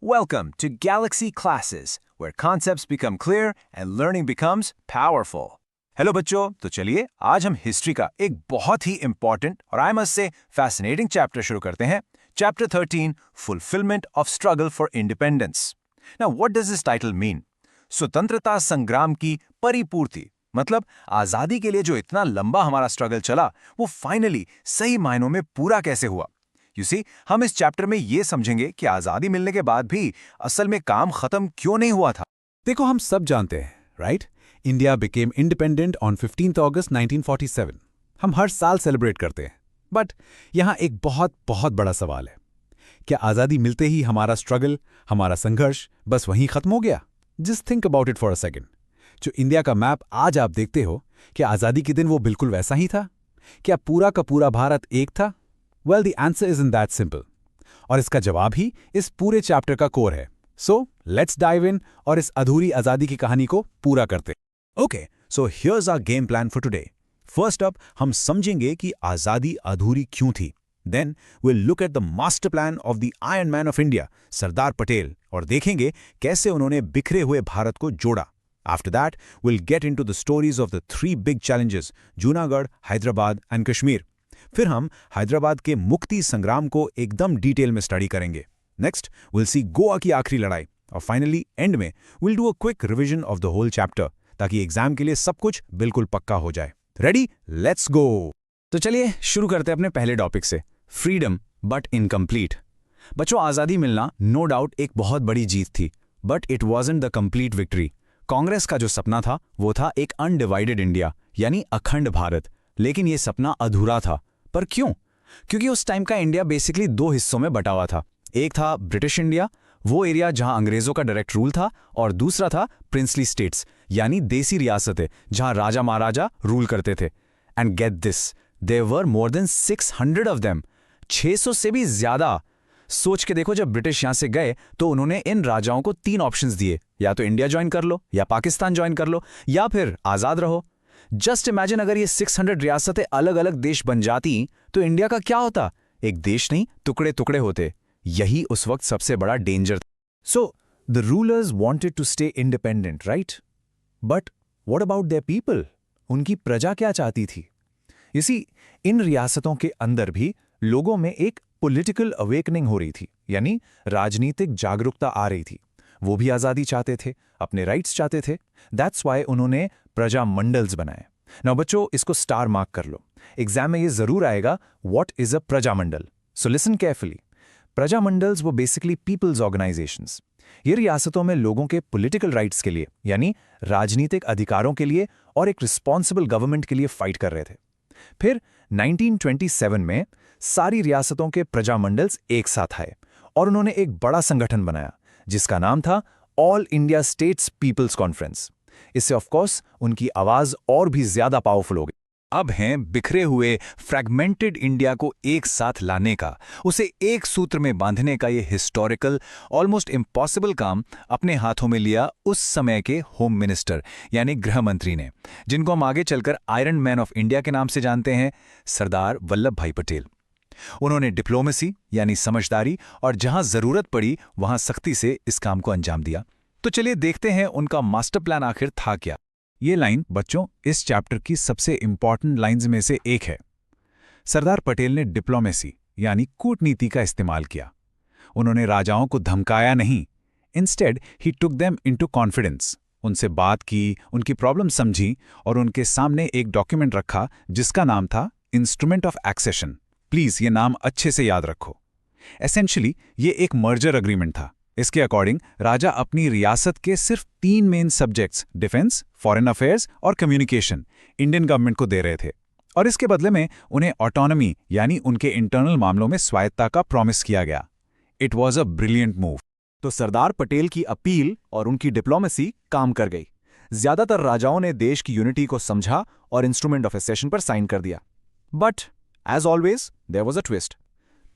Welcome to Galaxy Classes, where concepts become clear and learning becomes powerful. Hello बच्चों, तो चलिए आज हम हिस्ट्री का एक बहुत ही इंपॉर्टेंट और I must say fascinating chapter शुरू करते हैं. Chapter 13, fulfilment of struggle for independence. Now what does this title mean? स्वतंत्रता संग्राम की परिपूर्ति, मतलब आजादी के लिए जो इतना लंबा हमारा स्ट्रगल चला, वो फाइनली सही मायनों में पूरा कैसे हुआ. यू सी, हम इस चैप्टर में ये समझेंगे कि आजादी मिलने के बाद भी असल में काम खत्म क्यों नहीं हुआ था. देखो, हम सब जानते हैं, right? India became independent on 15 अगस्त 1947. हम हर साल सेलिब्रेट करते हैं. बट यहां एक बहुत बहुत बड़ा सवाल है. क्या आजादी मिलते ही हमारा स्ट्रगल, हमारा संघर्ष बस वहीं खत्म हो गया? Just think about it for a second. जो इंडिया का मैप आज आप देखते हो, क्या आजादी के दिन वो बिल्कुल वैसा ही था? क्या पूरा का पूरा भारत एक था? Well, the answer isn't that simple. और इसका जवाब ही इस पूरे चैप्टर का कोर है. सो लेट्स डाइव इन और इस अधूरी आजादी की कहानी को पूरा करते. Okay, so here's our game plan for today. First up हम समझेंगे कि आजादी अधूरी क्यों थी. Then will look at the master plan of the iron man of India, Sardar Patel, और देखेंगे कैसे उन्होंने बिखरे हुए भारत को जोड़ा. After that, we'll get into the stories of the three big challenges, Junagadh, Hyderabad and Kashmir. फिर हम हैदराबाद के मुक्ति संग्राम को एकदम डिटेल में स्टडी करेंगे. नेक्स्ट we'll see गोवा की आखिरी लड़ाई, और फाइनली एंड में we'll do a quick revision of the whole chapter, ताकि एग्जाम के लिए सब कुछ बिल्कुल पक्का हो जाए. रेडी? Let's go. तो चलिए शुरू करते हैं अपने पहले टॉपिक से, फ्रीडम बट इनकम्प्लीट. बच्चों, आज़ादी मिलना नो डाउट एक बहुत बड़ी जीत थी, but it wasn't the complete victory. Congress का जो सपना था वो था एक अनडिवाइडेड इंडिया, यानी अखंड भारत. लेकिन ये सपना अधूरा था. पर क्यों? क्योंकि उस टाइम का इंडिया बेसिकली दो हिस्सों में बटा हुआ था. एक था ब्रिटिश इंडिया, वो एरिया जहां अंग्रेजों का डायरेक्ट रूल था, और दूसरा था प्रिंसली स्टेट्स, यानी देसी रियासतें जहां राजा महाराजा रूल करते थे. And get this, there were more than 600 of them. 600 से भी ज्यादा. सोच के देखो, जब ब्रिटिश यहां से गए तो उन्होंने इन राजाओं को 3 ऑप्शंस दिए, या तो इंडिया ज्वाइन कर लो, या पाकिस्तान ज्वाइन कर लो, या फिर आजाद रहो. जस्ट इमेजिन, अगर ये 600 रियासतें अलग अलग देश बन जाती तो इंडिया का क्या होता? एक देश नहीं, टुकड़े टुकड़े होते. यही उस वक्त सबसे बड़ा डेंजर था. So, the rulers wanted to stay independent, right? But what about their people? उनकी प्रजा क्या चाहती थी? You see, इन रियासतों के अंदर भी लोगों में एक पॉलिटिकल अवेकनिंग हो रही थी, यानी राजनीतिक जागरूकता आ रही थी. वो भी आज़ादी चाहते थे, अपने राइट्स चाहते थे. दैट्स वाई उन्होंने प्रजा मंडल्स बनाए. नाउ बच्चों, इसको स्टार मार्क कर लो. एग्जाम में ये जरूर आएगा, व्हाट इज अ प्रजा मंडल. So listen carefully. प्रजा मंडल्स वो बेसिकली पीपल्स ऑर्गेनाइजेशंस. ये रियासतों में लोगों के पॉलिटिकल राइट्स के लिए, यानी राजनीतिक अधिकारों के लिए और एक रिस्पॉन्सिबल गवर्नमेंट के लिए फाइट कर रहे थे. फिर 1927 में सारी रियासतों के प्रजा मंडल्स एक साथ आए और उन्होंने एक बड़ा संगठन बनाया जिसका नाम था All India States Peoples Conference. इससे ऑफकोर्स उनकी आवाज और भी ज्यादा पावरफुल हो गई. अब हैं बिखरे हुए फ्रैगमेंटेड इंडिया को एक साथ लाने का, उसे एक सूत्र में बांधने का ये हिस्टोरिकल, ऑलमोस्ट इम्पॉसिबल काम अपने हाथों में लिया उस समय के होम मिनिस्टर यानी गृह मंत्री ने, जिनको हम आगे चलकर आयरन मैन ऑफ इंडिया के नाम से जानते हैं, सरदार वल्लभ भाई पटेल. उन्होंने डिप्लोमेसी यानी समझदारी और जहां जरूरत पड़ी वहां सख्ती से इस काम को अंजाम दिया. तो चलिए देखते हैं उनका मास्टर प्लान आखिर था क्या. ये लाइन बच्चों इस चैप्टर की सबसे इंपॉर्टेंट लाइंस में से एक है. सरदार पटेल ने डिप्लोमेसी यानी कूटनीति का इस्तेमाल किया. उन्होंने राजाओं को धमकाया नहीं. इंस्टेड ही टुक देम इनटू कॉन्फिडेंस. उनसे बात की, उनकी प्रॉब्लम समझी और उनके सामने एक डॉक्यूमेंट रखा जिसका नाम था इंस्ट्रूमेंट ऑफ एक्सेशन. प्लीज ये नाम अच्छे से याद रखो. एसेंशियली ये एक मर्जर अग्रीमेंट था. इसके अकॉर्डिंग राजा अपनी रियासत के सिर्फ 3 main subjects, defence, foreign affairs और कम्युनिकेशन, इंडियन गवर्नमेंट को दे रहे थे. और इसके बदले में उन्हें ऑटोनॉमी यानी उनके इंटरनल मामलों में स्वायत्ता का प्रॉमिस किया गया. It was a brilliant move. तो सरदार पटेल की अपील और उनकी डिप्लोमेसी काम कर गई. ज्यादातर राजाओं ने देश की यूनिटी को समझा और इंस्ट्रूमेंट ऑफ एक्सेशन पर साइन कर दिया. But as always there was a twist.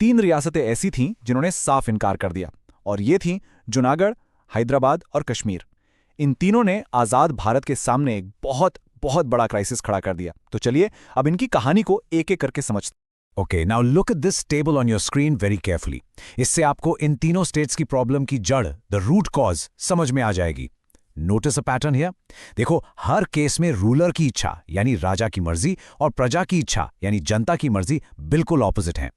3 रियासतें ऐसी थीं जिन्होंने साफ इनकार कर दिया, और ये थीं जूनागढ़, हैदराबाद और कश्मीर. इन तीनों ने आजाद भारत के सामने एक बहुत बहुत बड़ा क्राइसिस खड़ा कर दिया. तो चलिए अब इनकी कहानी को एक एक करके समझते. Okay, now look at this table on your screen very carefully. इससे आपको इन तीनों स्टेट्स की प्रॉब्लम की जड़, द रूट कॉज, समझ में आ जाएगी। Notice a pattern here. देखो, हर केस में रूलर की इच्छा यानी राजा की मर्जी और प्रजा की इच्छा यानी जनता की मर्जी बिल्कुल ऑपोजिट हैं।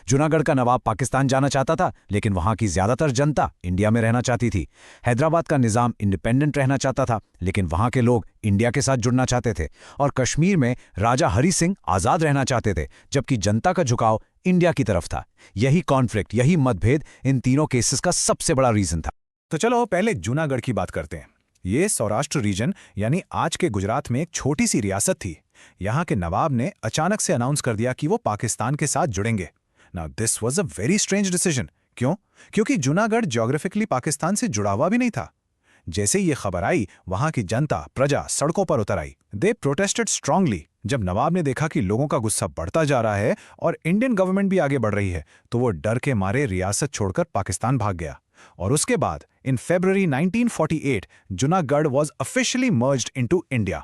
जूनागढ़ का नवाब पाकिस्तान जाना चाहता था, लेकिन वहां की ज्यादातर जनता इंडिया में रहना चाहती थी। हैदराबाद का निजाम इंडिपेंडेंट रहना चाहता था, लेकिन वहां के लोग इंडिया के साथ जुड़ना चाहते थे। और कश्मीर में राजा हरि सिंह आजाद रहना चाहते थे, जबकि जनता का झुकाव इंडिया की तरफ था। यही कॉन्फ्लिक्ट, यही मतभेद इन तीनों केसेस का सबसे बड़ा रीजन था। तो चलो पहले जूनागढ़ की बात करते हैं। ये सौराष्ट्र रीजन यानी आज के गुजरात में एक छोटी सी रियासत थी। यहाँ के नवाब ने अचानक से अनाउंस कर दिया कि वो पाकिस्तान के साथ जुड़ेंगे। Now this was a very strange decision. क्यों? क्योंकि जूनागढ़ ज्योग्राफिकली पाकिस्तान से जुड़ा हुआ भी नहीं था। जैसे ये खबर आई, वहां की जनता, प्रजा सड़कों पर उतर आई। They protested strongly. जब नवाब ने देखा कि लोगों का गुस्सा बढ़ता जा रहा है और इंडियन गवर्नमेंट भी आगे बढ़ रही है, तो वो डर के मारे रियासत छोड़कर पाकिस्तान भाग गया। और उसके बाद इन February 1948 Junagadh was officially merged into India.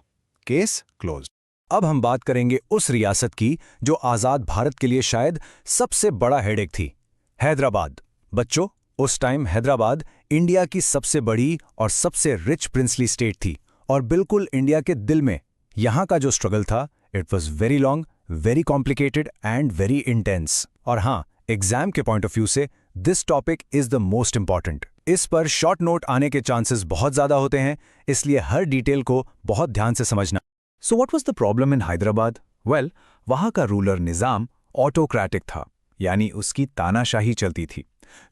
Case closed. अब हम बात करेंगे उस रियासत की जो आजाद भारत के लिए शायद सबसे बड़ा हेडेक थी, हैदराबाद। बच्चों, उस टाइम हैदराबाद इंडिया की सबसे बड़ी और सबसे रिच प्रिंसली स्टेट थी और बिल्कुल इंडिया के दिल में। यहां का जो स्ट्रगल था, it was very long, very complicated and very intense. और हां, एग्जाम के पॉइंट ऑफ व्यू से this topic is the most important. इस पर शॉर्ट नोट आने के चांसेस बहुत ज्यादा होते हैं, इसलिए हर डिटेल को बहुत ध्यान से समझना। So what was the problem in Hyderabad? Well, वहाँ का रूलर निज़ाम ऑटोक्रेटिक था, यानी उसकी तानाशाही चलती थी।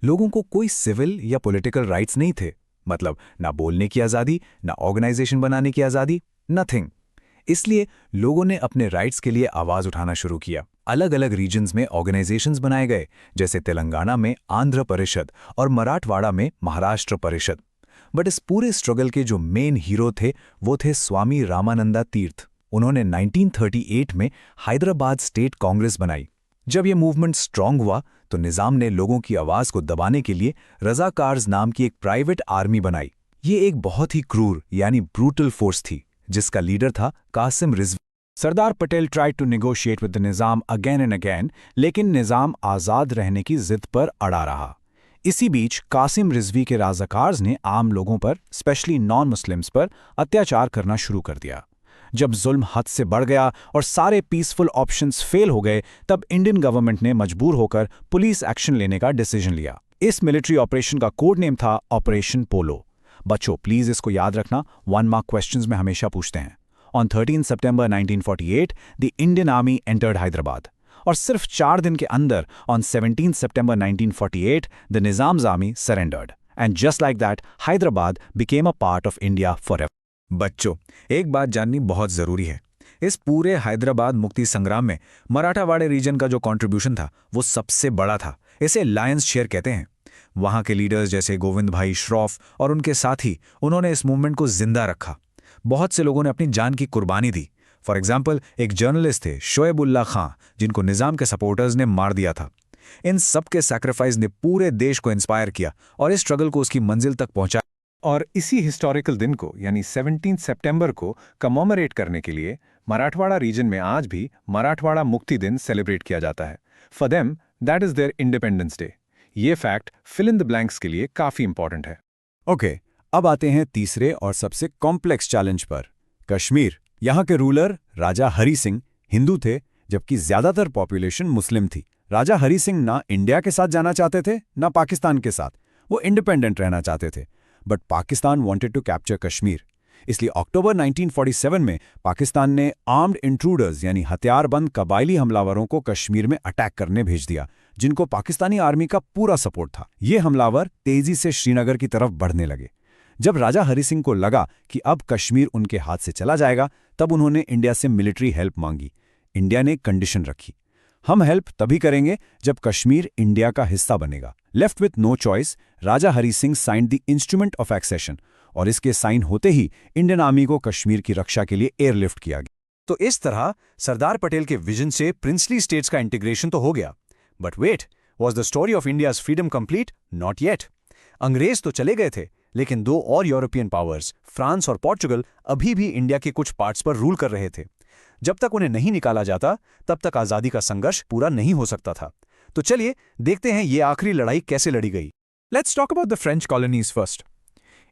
लोगों को कोई सिविल या पॉलिटिकल राइट्स नहीं थे, मतलब ना बोलने की आज़ादी, ना ऑर्गेनाइजेशन बनाने की आज़ादी, नथिंग। इसलिए लोगों ने अपने राइट्स के लिए आवाज़ उठाना शुरू किया। अलग अलग रीजन्स में ऑर्गेनाइजेशंस बनाए गए, जैसे तेलंगाना में आंध्र परिषद और मराठवाड़ा में महाराष्ट्र परिषद। बट इस पूरे स्ट्रगल के जो मेन हीरो थे, वो थे स्वामी रामानंदा तीर्थ। उन्होंने 1938 में हैदराबाद स्टेट कांग्रेस बनाई। जब ये मूवमेंट स्ट्रांग हुआ, तो निज़ाम ने लोगों की आवाज़ को दबाने के लिए रज़ाकार्स नाम की एक प्राइवेट आर्मी बनाई। ये एक बहुत ही क्रूर यानी ब्रूटल फोर्स थी, जिसका लीडर था Kasim Rizvi. Sardar Patel tried to negotiate with the Nizam again and again, लेकिन निज़ाम आज़ाद रहने की जिद पर अड़ा रहा। इसी बीच कासिम रिजवी के रज़ाकार्स ने आम लोगों पर, स्पेशली नॉन मुस्लिम्स पर, अत्याचार करना शुरू कर दिया। जब जुल्म हद से बढ़ गया और सारे पीसफुल ऑप्शंस फेल हो गए, तब इंडियन गवर्नमेंट ने मजबूर होकर पुलिस एक्शन लेने का डिसीजन लिया। इस मिलिट्री ऑपरेशन का कोड नेम था ऑपरेशन पोलो। बच्चों, प्लीज इसको याद रखना, 1 मार्क क्वेश्चंस में हमेशा पूछते हैं। On 13 September 1948 the Indian army entered Hyderabad, और सिर्फ 4 दिन के अंदर on 17 September 1948 the Nizam's army surrendered, and just like that Hyderabad became a part of India forever. बच्चों, एक बात जाननी बहुत जरूरी है। इस पूरे हैदराबाद मुक्ति संग्राम में मराठावाड़े रीजन का जो कंट्रीब्यूशन था, वो सबसे बड़ा था। इसे लायंस शेयर कहते हैं। वहां के लीडर्स जैसे गोविंद भाई श्रॉफ और उनके साथी, उन्होंने इस मूवमेंट को जिंदा रखा। बहुत से लोगों ने अपनी जान की कुर्बानी दी। फॉर एग्जाम्पल, एक जर्नलिस्ट थे शोएबुल्ला खां, जिनको निज़ाम के सपोर्टर्स ने मार दिया था। इन सब के सैक्रिफाइस ने पूरे देश को इंस्पायर किया और इस स्ट्रगल को उसकी मंजिल तक पहुंचाया। और इसी हिस्टोरिकल दिन को, यानी 17 सितंबर को कमोमरेट करने के लिए मराठवाड़ा रीजन में आज भी मराठवाड़ा मुक्ति दिन सेलिब्रेट किया जाता है। For them that is their independence day. ये fact fill in the blanks के लिए काफी इंपॉर्टेंट है। ओके, अब आते हैं तीसरे और सबसे कॉम्प्लेक्स चैलेंज पर, कश्मीर। यहाँ के रूलर राजा हरि सिंह हिंदू थे, जबकि ज्यादातर पॉपुलेशन मुस्लिम थी। राजा हरि सिंह ना इंडिया के साथ जाना चाहते थे, ना पाकिस्तान के साथ। वो इंडिपेंडेंट रहना चाहते थे, but Pakistan wanted to capture Kashmir. इसलिए अक्टूबर 1947 में पाकिस्तान ने आर्म्ड इंट्रूडर्स यानी हथियारबंद कबायली हमलावरों को कश्मीर में अटैक करने भेज दिया, जिनको पाकिस्तानी आर्मी का पूरा सपोर्ट था। ये हमलावर तेजी से श्रीनगर की तरफ बढ़ने लगे। जब राजा हरि सिंह को लगा कि अब कश्मीर उनके हाथ से चला जाएगा, तब उन्होंने इंडिया से मिलिट्री हेल्प मांगी। इंडिया ने कंडीशन रखी, हम हेल्प तभी करेंगे जब कश्मीर इंडिया का हिस्सा बनेगा। Left with no choice, Raja Hari Singh signed the instrument of accession, और इसके साइन होते ही इंडियन आर्मी को कश्मीर की रक्षा के लिए एयरलिफ्ट किया गया। तो इस तरह सरदार पटेल के विजन से प्रिंसली स्टेट्स का इंटीग्रेशन तो हो गया, but wait, was the story of India's freedom complete? Not yet. अंग्रेज तो चले गए थे, लेकिन 2 और यूरोपियन पावर्स, फ्रांस और पोर्चुगल, अभी भी इंडिया के कुछ पार्ट्स पर रूल कर रहे थे। जब तक उन्हें नहीं निकाला जाता तब तक आज़ादी का संघर्ष पूरा नहीं हो सकता था। तो चलिए देखते हैं ये आखिरी लड़ाई कैसे लड़ी गई। Let's talk about the French colonies first.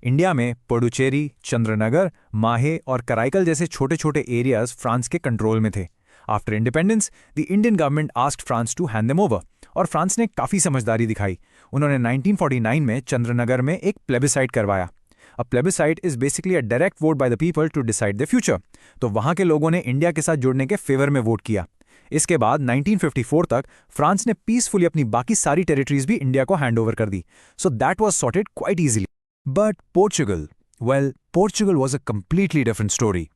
India में पुडुचेरी, चंद्रनगर, माहे और कराईकल जैसे छोटे छोटे एरियाज फ्रांस के कंट्रोल में थे। After independence the Indian government asked France to hand them over, और फ्रांस ने काफ़ी समझदारी दिखाई। उन्होंने 1949 में चंद्रनगर में एक प्लेबिसाइट करवाया। A plebiscite is basically a direct vote by the people to decide the future. तो वहाँ के लोगों ने इंडिया के साथ जुड़ने के फेवर में वोट किया। इसके बाद 1954 तक फ्रांस ने पीसफुली अपनी बाकी सारी टेरिटरीज भी इंडिया को हैंड ओवर कर दी। So that was sorted quite easily. But Portugal, well, Portugal was a completely different story.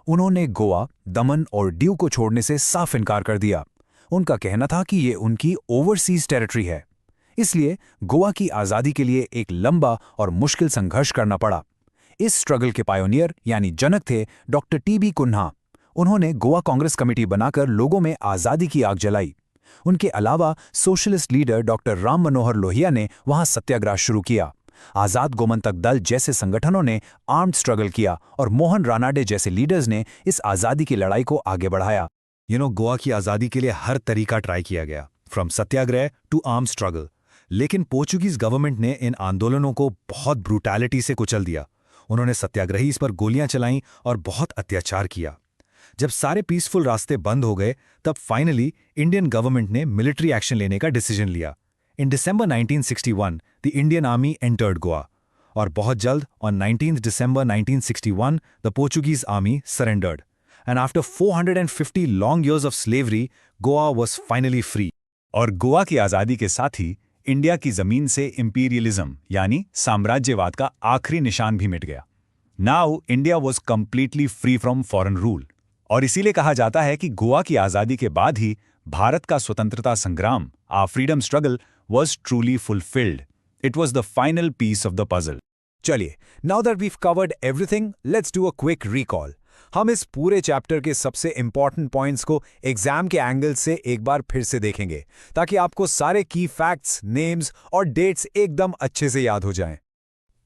उन्होंने गोवा, दमन और दीव को छोड़ने से साफ इनकार कर दिया। उनका कहना था कि ये उनकी ओवरसीज टेरिटरी है। इसलिए गोवा की आज़ादी के लिए एक लंबा और मुश्किल संघर्ष करना पड़ा। इस स्ट्रगल के पायोनियर यानी जनक थे डॉक्टर टीबी कुन्हा। उन्होंने गोवा कांग्रेस कमेटी बनाकर लोगों में आज़ादी की आग जलाई। उनके अलावा socialist leader doctor Ram Manohar Lohia ने वहां सत्याग्रह शुरू किया। आज़ाद गोमंतक दल जैसे संगठनों ने आर्म्ड स्ट्रगल किया और मोहन रानाडे जैसे लीडर्स ने इस आज़ादी की लड़ाई को आगे बढ़ाया। गोवा की आज़ादी के लिए हर तरीका ट्राई किया गया, from satyagraha to arm struggle. लेकिन पोर्चुगीज गवर्नमेंट ने इन आंदोलनों को बहुत ब्रूटैलिटी से कुचल दिया। उन्होंने सत्याग्रही पर गोलियां चलाईं और बहुत अत्याचार किया। जब सारे पीसफुल रास्ते बंद हो गए तब फाइनली इंडियन गवर्नमेंट ने मिलिट्री एक्शन लेने का डिसीजन लिया। इन December 1961 the Indian army entered Goa, और बहुत जल्द on 19 December 1961 the Portuguese army surrendered, and after 450 long years of slavery Goa was finally free. और गोवा की आज़ादी के साथ ही इंडिया की जमीन से इंपीरियलिज्म यानी साम्राज्यवाद का आखिरी निशान भी मिट गया। Now India was completely free from foreign rule. और इसीलिए कहा जाता है कि गोवा की आज़ादी के बाद ही भारत का स्वतंत्रता संग्राम, our freedom struggle, was truly fulfilled. It was the final piece of the puzzle. चलिए, now that we've covered everything, let's do a quick recall. हम इस पूरे चैप्टर के सबसे इंपॉर्टेंट पॉइंट्स को एग्जाम के एंगल से एक बार फिर से देखेंगे, ताकि आपको सारे की फैक्ट्स, नेम्स और डेट्स एकदम अच्छे से याद हो जाएं।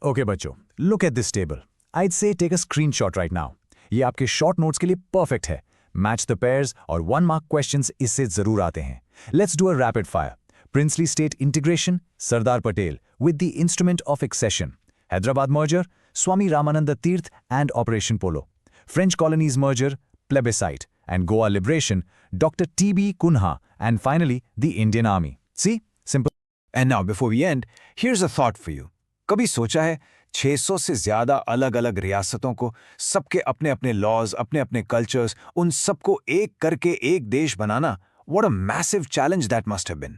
ओके बच्चों, look at this table. I'd say take a screenshot right now. ये आपके शॉर्ट नोट्स के लिए परफेक्ट है। मैच द पेयर्स और 1 मार्क क्वेश्चंस इससे जरूर आते हैं। Let's do a rapid fire. Princely State Integration, Sardar Patel, with the instrument of accession. Hyderabad merger, Swami Ramananda Tirth and Operation Polo. French colonies merger, plebiscite. And Goa liberation, Dr. T.B. Kunha. And finally, the Indian Army. See? Simple. And now, before we end, here's a thought for you. कभी सोचा है 600 से ज़्यादा अलग-अलग रियासतों को, सबके अपने-अपने लॉज, अपने-अपने कल्चर्स, उन सबको एक करके एक देश बनाना? What a massive challenge that must have been.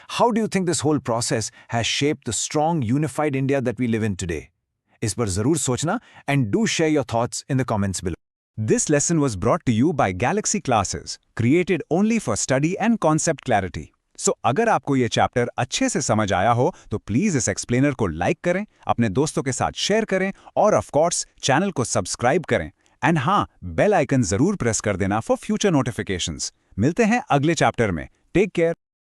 How do you think this whole process has shaped the strong, unified India that we live in today? इस पर जरूर सोचना and do share your thoughts in the comments below. This lesson was brought to you by Galaxy Classes, created only for study and concept clarity. So अगर आपको ये chapter अच्छे से समझ आया हो तो प्लीज इस एक्सप्लेनर को लाइक करें, अपने दोस्तों के साथ शेयर करें और ऑफ कोर्स चैनल को सब्सक्राइब करें। एंड हाँ, बेल आइकन जरूर प्रेस कर देना फॉर फ्यूचर नोटिफिकेशंस। मिलते हैं अगले चैप्टर में। Take care.